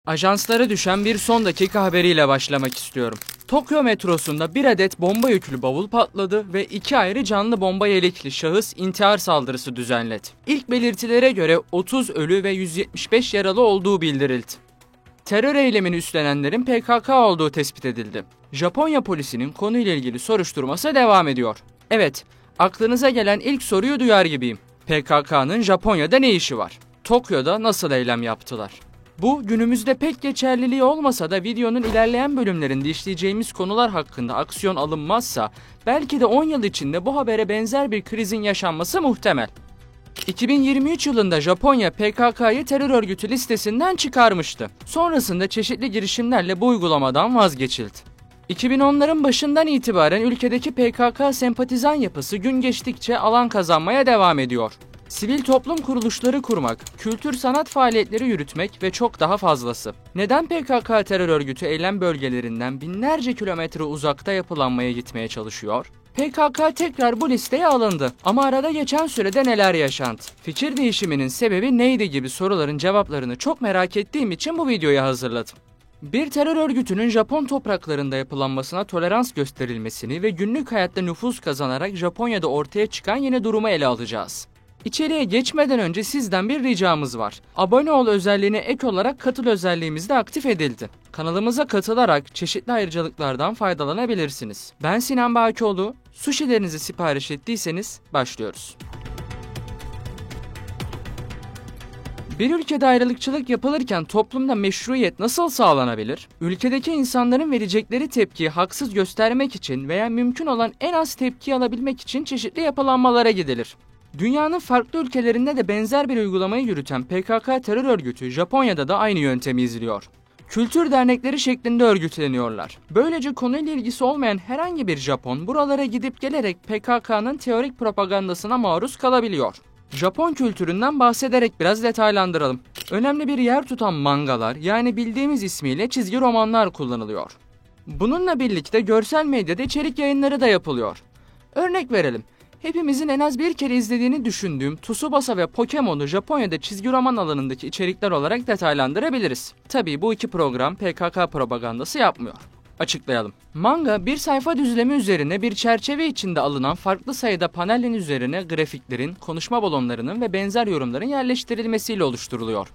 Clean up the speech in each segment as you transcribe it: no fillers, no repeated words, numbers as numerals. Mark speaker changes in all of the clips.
Speaker 1: Ajanslara düşen bir son dakika haberiyle başlamak istiyorum. Tokyo metrosunda bir adet bomba yüklü bavul patladı ve 2 ayrı canlı bomba yelekli şahıs intihar saldırısı düzenledi. İlk belirtilere göre 30 ölü ve 175 yaralı olduğu bildirildi. Terör eylemini üstlenenlerin PKK olduğu tespit edildi. Japonya polisinin konuyla ilgili soruşturması devam ediyor. Evet, aklınıza gelen ilk soruyu duyar gibiyim. PKK'nın Japonya'da ne işi var? Tokyo'da nasıl eylem yaptılar? Bu günümüzde pek geçerliliği olmasa da videonun ilerleyen bölümlerinde işleyeceğimiz konular hakkında aksiyon alınmazsa belki de 10 yıl içinde bu habere benzer bir krizin yaşanması muhtemel. 2023 yılında Japonya PKK'yı terör örgütü listesinden çıkarmıştı. Sonrasında çeşitli girişimlerle bu uygulamadan vazgeçildi. 2010'ların başından itibaren ülkedeki PKK sempatizan yapısı gün geçtikçe alan kazanmaya devam ediyor. Sivil toplum kuruluşları kurmak, kültür sanat faaliyetleri yürütmek ve çok daha fazlası. Neden PKK terör örgütü eylem bölgelerinden binlerce kilometre uzakta yapılanmaya gitmeye çalışıyor? PKK tekrar bu listeye alındı ama arada geçen sürede neler yaşandı? Fikir değişiminin sebebi neydi gibi soruların cevaplarını çok merak ettiğim için bu videoyu hazırladım. Bir terör örgütünün Japon topraklarında yapılanmasına tolerans gösterilmesini ve günlük hayatta nüfuz kazanarak Japonya'da ortaya çıkan yeni durumu ele alacağız. İçeriye geçmeden önce sizden bir ricamız var. Abone ol özelliğine ek olarak katıl özelliğimiz de aktif edildi. Kanalımıza katılarak çeşitli ayrıcalıklardan faydalanabilirsiniz. Ben Sinan Bakioğlu. Sushi'lerinizi sipariş ettiyseniz başlıyoruz. Bir ülkede ayrılıkçılık yapılırken toplumda meşruiyet nasıl sağlanabilir? Ülkedeki insanların verecekleri tepkiyi haksız göstermek için veya mümkün olan en az tepki alabilmek için çeşitli yapılanmalara gidilir. Dünyanın farklı ülkelerinde de benzer bir uygulamayı yürüten PKK terör örgütü Japonya'da da aynı yöntemi izliyor. Kültür dernekleri şeklinde örgütleniyorlar. Böylece konuyla ilgisi olmayan herhangi bir Japon buralara gidip gelerek PKK'nın teorik propagandasına maruz kalabiliyor. Japon kültüründen bahsederek biraz detaylandıralım. Önemli bir yer tutan mangalar, yani bildiğimiz ismiyle çizgi romanlar kullanılıyor. Bununla birlikte görsel medyada içerik yayınları da yapılıyor. Örnek verelim. Hepimizin en az bir kere izlediğini düşündüğüm Tsubasa ve Pokemon'u Japonya'da çizgi roman alanındaki içerikler olarak detaylandırabiliriz. Tabii bu iki program PKK propagandası yapmıyor. Açıklayalım. Manga, bir sayfa düzlemi üzerine bir çerçeve içinde alınan farklı sayıda panelin üzerine grafiklerin, konuşma balonlarının ve benzer yorumların yerleştirilmesiyle oluşturuluyor.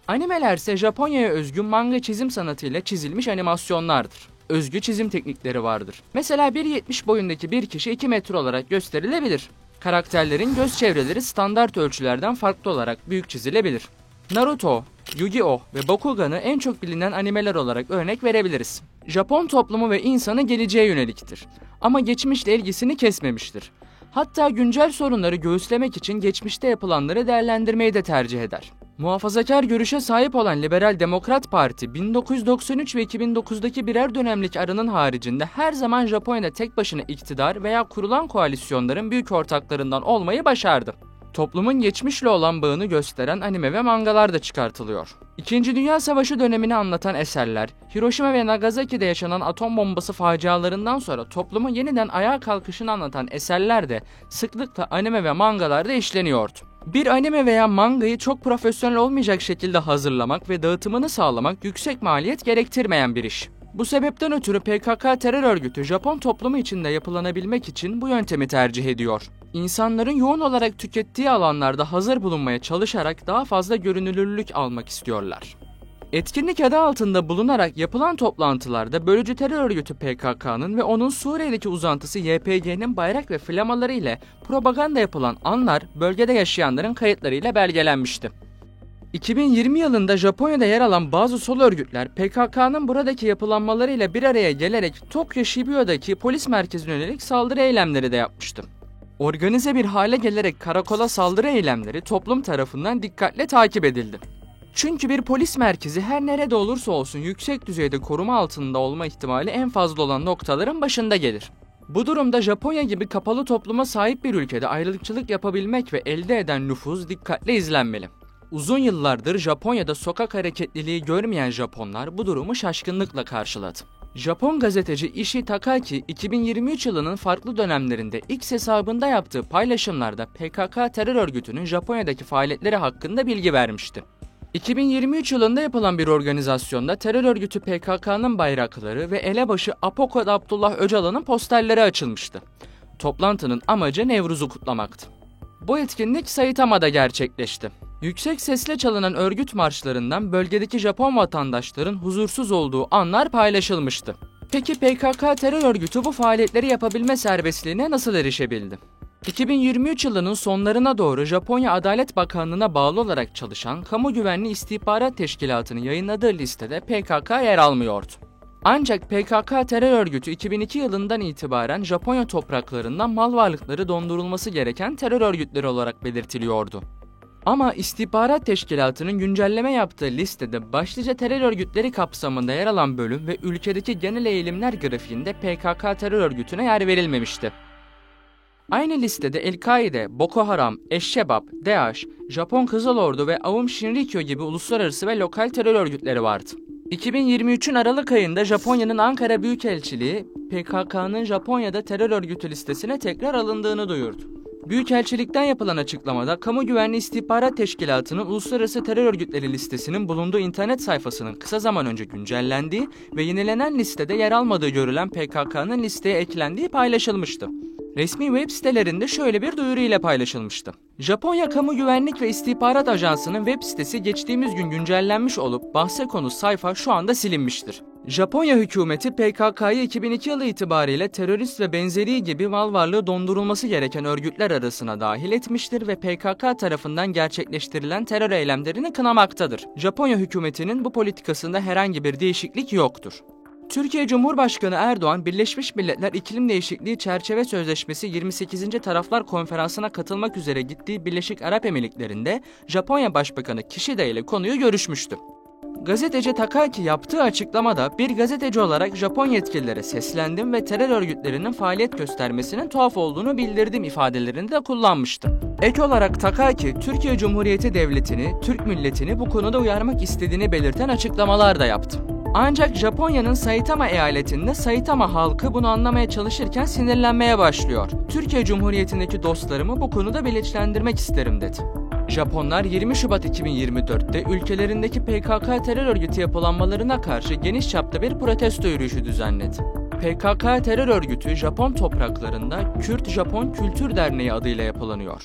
Speaker 1: Animeler ise Japonya'ya özgü manga çizim sanatıyla çizilmiş animasyonlardır. Özgü çizim teknikleri vardır. Mesela 1.70 boyundaki bir kişi 2 metre olarak gösterilebilir. Karakterlerin göz çevreleri standart ölçülerden farklı olarak büyük çizilebilir. Naruto, Yu-Gi-Oh ve Bakugan'ı en çok bilinen animeler olarak örnek verebiliriz. Japon toplumu ve insanı geleceğe yöneliktir. Ama geçmişle ilgisini kesmemiştir. Hatta güncel sorunları göğüslemek için geçmişte yapılanları değerlendirmeyi de tercih eder. Muhafazakar görüşe sahip olan Liberal Demokrat Parti 1993 ve 2009'daki birer dönemlik aranın haricinde her zaman Japonya'da tek başına iktidar veya kurulan koalisyonların büyük ortaklarından olmayı başardı. Toplumun geçmişle olan bağını gösteren anime ve mangalar da çıkartılıyor. İkinci Dünya Savaşı dönemini anlatan eserler, Hiroşima ve Nagasaki'de yaşanan atom bombası facialarından sonra toplumun yeniden ayağa kalkışını anlatan eserler de sıklıkla anime ve mangalarda işleniyordu. Bir anime veya mangayı çok profesyonel olmayacak şekilde hazırlamak ve dağıtımını sağlamak yüksek maliyet gerektirmeyen bir iş. Bu sebepten ötürü PKK terör örgütü Japon toplumu içinde yapılanabilmek için bu yöntemi tercih ediyor. İnsanların yoğun olarak tükettiği alanlarda hazır bulunmaya çalışarak daha fazla görünürlülük almak istiyorlar. Etkinlik adı altında bulunarak yapılan toplantılarda bölücü terör örgütü PKK'nın ve onun Suriye'deki uzantısı YPG'nin bayrak ve flamaları ile propaganda yapılan anlar bölgede yaşayanların kayıtlarıyla belgelenmişti. 2020 yılında Japonya'da yer alan bazı sol örgütler PKK'nın buradaki yapılanmalarıyla bir araya gelerek Tokyo Shibuya'daki polis merkezine yönelik saldırı eylemleri de yapmıştı. Organize bir hale gelerek karakola saldırı eylemleri toplum tarafından dikkatle takip edildi. Çünkü bir polis merkezi her nerede olursa olsun yüksek düzeyde koruma altında olma ihtimali en fazla olan noktaların başında gelir. Bu durumda Japonya gibi kapalı topluma sahip bir ülkede ayrılıkçılık yapabilmek ve elde eden nüfuz dikkatle izlenmeli. Uzun yıllardır Japonya'da sokak hareketliliği görmeyen Japonlar bu durumu şaşkınlıkla karşıladı. Japon gazeteci Ishii Takaki 2023 yılının farklı dönemlerinde X hesabında yaptığı paylaşımlarda PKK terör örgütünün Japonya'daki faaliyetleri hakkında bilgi vermişti. 2023 yılında yapılan bir organizasyonda terör örgütü PKK'nın bayrakları ve elebaşı Apokod Abdullah Öcalan'ın posterleri açılmıştı. Toplantının amacı Nevruz'u kutlamaktı. Bu etkinlik Saitama'da gerçekleşti. Yüksek sesle çalınan örgüt marşlarından bölgedeki Japon vatandaşların huzursuz olduğu anlar paylaşılmıştı. Peki PKK terör örgütü bu faaliyetleri yapabilme serbestliğine nasıl erişebildi? 2023 yılının sonlarına doğru Japonya Adalet Bakanlığı'na bağlı olarak çalışan Kamu Güvenliği İstihbarat Teşkilatı'nın yayınladığı listede PKK yer almıyordu. Ancak PKK terör örgütü 2002 yılından itibaren Japonya topraklarından mal varlıkları dondurulması gereken terör örgütleri olarak belirtiliyordu. Ama İstihbarat Teşkilatı'nın güncelleme yaptığı listede başlıca terör örgütleri kapsamında yer alan bölüm ve ülkedeki genel eğilimler grafiğinde PKK terör örgütüne yer verilmemişti. Aynı listede El-Kaide, Boko Haram, Eşşebab, DAEŞ, Japon Kızıl Ordu ve Aum Shinrikyo gibi uluslararası ve lokal terör örgütleri vardı. 2023'ün Aralık ayında Japonya'nın Ankara Büyükelçiliği, PKK'nın Japonya'da terör örgütü listesine tekrar alındığını duyurdu. Büyükelçilikten yapılan açıklamada, Kamu Güvenliği İstihbarat Teşkilatı'nın uluslararası terör örgütleri listesinin bulunduğu internet sayfasının kısa zaman önce güncellendiği ve yenilenen listede yer almadığı görülen PKK'nın listeye eklendiği paylaşılmıştı. Resmi web sitelerinde şöyle bir duyuru ile paylaşılmıştı. Japonya Kamu Güvenlik ve İstihbarat Ajansı'nın web sitesi geçtiğimiz gün güncellenmiş olup bahse konu sayfa şu anda silinmiştir. Japonya hükümeti PKK'yı 2002 yılı itibariyle terörist ve benzeri gibi mal varlığı dondurulması gereken örgütler arasına dahil etmiştir ve PKK tarafından gerçekleştirilen terör eylemlerini kınamaktadır. Japonya hükümetinin bu politikasında herhangi bir değişiklik yoktur. Türkiye Cumhurbaşkanı Erdoğan, Birleşmiş Milletler İklim Değişikliği Çerçeve Sözleşmesi 28. Taraflar Konferansı'na katılmak üzere gittiği Birleşik Arap Emirlikleri'nde Japonya Başbakanı Kishida ile konuyu görüşmüştü. Gazeteci Takaki yaptığı açıklamada bir gazeteci olarak Japon yetkililere seslendim ve terör örgütlerinin faaliyet göstermesinin tuhaf olduğunu bildirdim ifadelerini de kullanmıştı. Ek olarak Takaki, Türkiye Cumhuriyeti Devleti'ni, Türk milletini bu konuda uyarmak istediğini belirten açıklamalar da yaptı. Ancak Japonya'nın Saitama eyaletinde Saitama halkı bunu anlamaya çalışırken sinirlenmeye başlıyor. Türkiye Cumhuriyeti'ndeki dostlarımı bu konuda bilinçlendirmek isterim dedi. Japonlar 20 Şubat 2024'te ülkelerindeki PKK terör örgütü yapılanmalarına karşı geniş çapta bir protesto yürüyüşü düzenledi. PKK terör örgütü Japon topraklarında Kürt-Japon Kültür Derneği adıyla yapılanıyor.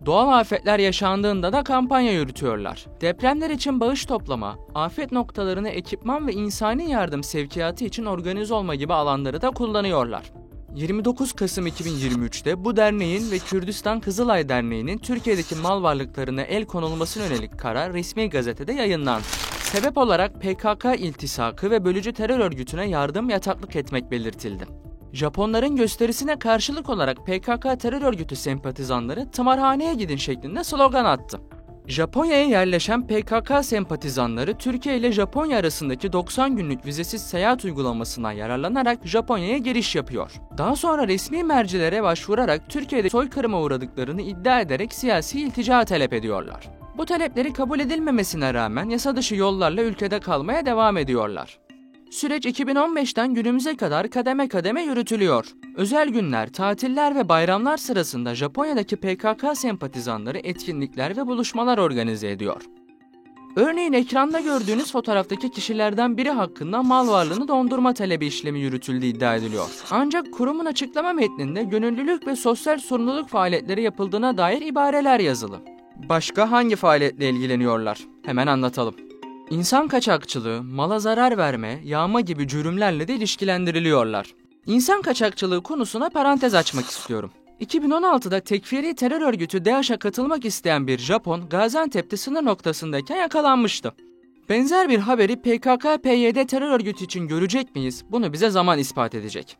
Speaker 1: Doğal afetler yaşandığında da kampanya yürütüyorlar. Depremler için bağış toplama, afet noktalarına ekipman ve insani yardım sevkiyatı için organize olma gibi alanları da kullanıyorlar. 29 Kasım 2023'te bu derneğin ve Kürdistan Kızılay Derneği'nin Türkiye'deki mal varlıklarına el konulmasına yönelik karar resmi gazetede yayınlandı. Sebep olarak PKK iltisakı ve bölücü terör örgütüne yardım yataklık etmek belirtildi. Japonların gösterisine karşılık olarak PKK terör örgütü sempatizanları "tımarhaneye gidin" şeklinde slogan attı. Japonya'ya yerleşen PKK sempatizanları Türkiye ile Japonya arasındaki 90 günlük vizesiz seyahat uygulamasından yararlanarak Japonya'ya giriş yapıyor. Daha sonra resmi mercilere başvurarak Türkiye'de soykırıma uğradıklarını iddia ederek siyasi iltica talep ediyorlar. Bu talepleri kabul edilmemesine rağmen yasa dışı yollarla ülkede kalmaya devam ediyorlar. Süreç 2015'ten günümüze kadar kademe kademe yürütülüyor. Özel günler, tatiller ve bayramlar sırasında Japonya'daki PKK sempatizanları etkinlikler ve buluşmalar organize ediyor. Örneğin ekranda gördüğünüz fotoğraftaki kişilerden biri hakkında mal varlığını dondurma talebi işlemi yürütüldüğü iddia ediliyor. Ancak kurumun açıklama metninde gönüllülük ve sosyal sorumluluk faaliyetleri yapıldığına dair ibareler yazılı. Başka hangi faaliyetle ilgileniyorlar? Hemen anlatalım. İnsan kaçakçılığı, mala zarar verme, yağma gibi cürümlerle de ilişkilendiriliyorlar. İnsan kaçakçılığı konusuna parantez açmak istiyorum. 2016'da tekfiri terör örgütü DAEŞ'e katılmak isteyen bir Japon, Gaziantep'te sınır noktasındayken yakalanmıştı. Benzer bir haberi PKK-PYD terör örgütü için görecek miyiz? Bunu bize zaman ispat edecek.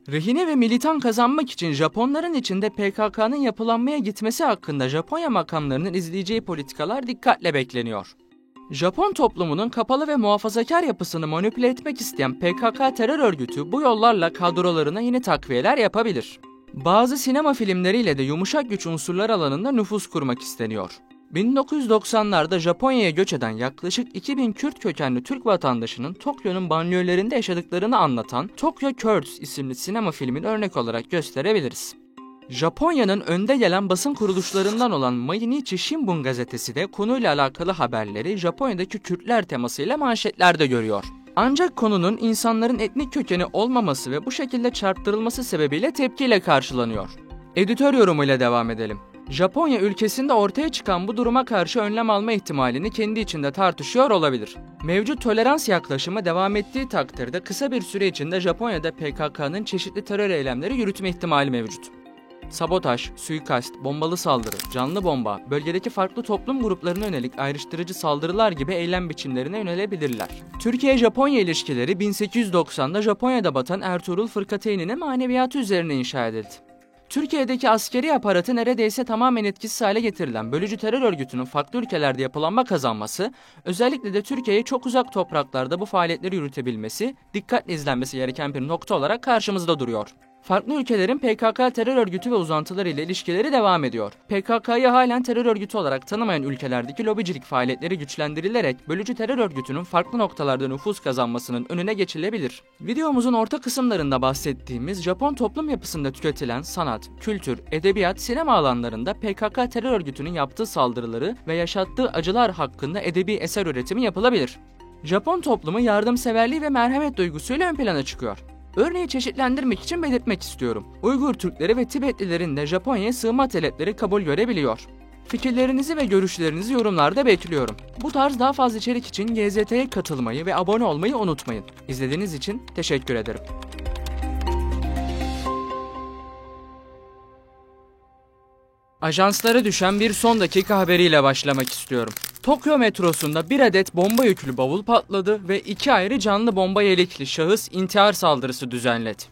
Speaker 1: Rehine ve militan kazanmak için Japonların içinde PKK'nın yapılanmaya gitmesi hakkında Japonya makamlarının izleyeceği politikalar dikkatle bekleniyor. Japon toplumunun kapalı ve muhafazakar yapısını manipüle etmek isteyen PKK terör örgütü bu yollarla kadrolarına yeni takviyeler yapabilir. Bazı sinema filmleriyle de yumuşak güç unsurlar alanında nüfus kurmak isteniyor. 1990'larda Japonya'ya göç eden yaklaşık 2000 Kürt kökenli Türk vatandaşının Tokyo'nun banliyölerinde yaşadıklarını anlatan Tokyo Kurds isimli sinema filmini örnek olarak gösterebiliriz. Japonya'nın önde gelen basın kuruluşlarından olan Mainichi Shimbun gazetesi de konuyla alakalı haberleri Japonya'daki Kürtler temasıyla manşetlerde görüyor. Ancak konunun insanların etnik kökeni olmaması ve bu şekilde çarptırılması sebebiyle tepkiyle karşılanıyor. Editör yorumuyla devam edelim. Japonya ülkesinde ortaya çıkan bu duruma karşı önlem alma ihtimalini kendi içinde tartışıyor olabilir. Mevcut tolerans yaklaşımı devam ettiği takdirde kısa bir süre içinde Japonya'da PKK'nın çeşitli terör eylemleri yürütme ihtimali mevcut. Sabotaj, suikast, bombalı saldırı, canlı bomba, bölgedeki farklı toplum gruplarına yönelik ayrıştırıcı saldırılar gibi eylem biçimlerine yönelebilirler. Türkiye-Japonya ilişkileri 1890'da Japonya'da batan Ertuğrul Fırkateyn'in maneviyatı üzerine inşa edildi. Türkiye'deki askeri aparatı neredeyse tamamen etkisiz hale getirilen bölücü terör örgütünün farklı ülkelerde yapılanma kazanması, özellikle de Türkiye'ye çok uzak topraklarda bu faaliyetleri yürütebilmesi, dikkatle izlenmesi gereken bir nokta olarak karşımızda duruyor. Farklı ülkelerin PKK terör örgütü ve uzantıları ile ilişkileri devam ediyor. PKK'yı halen terör örgütü olarak tanımayan ülkelerdeki lobicilik faaliyetleri güçlendirilerek bölücü terör örgütünün farklı noktalarda nüfuz kazanmasının önüne geçilebilir. Videomuzun orta kısımlarında bahsettiğimiz Japon toplum yapısında tüketilen sanat, kültür, edebiyat, sinema alanlarında PKK terör örgütünün yaptığı saldırıları ve yaşattığı acılar hakkında edebi eser üretimi yapılabilir. Japon toplumu yardımseverliği ve merhamet duygusuyla ön plana çıkıyor. Örneği çeşitlendirmek için belirtmek istiyorum. Uygur Türkleri ve Tibetlilerin de Japonya'ya sığınma talepleri kabul görebiliyor. Fikirlerinizi ve görüşlerinizi yorumlarda bekliyorum. Bu tarz daha fazla içerik için GZT'ye katılmayı ve abone olmayı unutmayın. İzlediğiniz için teşekkür ederim. Ajanslara düşen bir son dakika haberiyle başlamak istiyorum. Tokyo metrosunda bir adet bomba yüklü bavul patladı ve 2 ayrı canlı bomba yelekli şahıs intihar saldırısı düzenledi.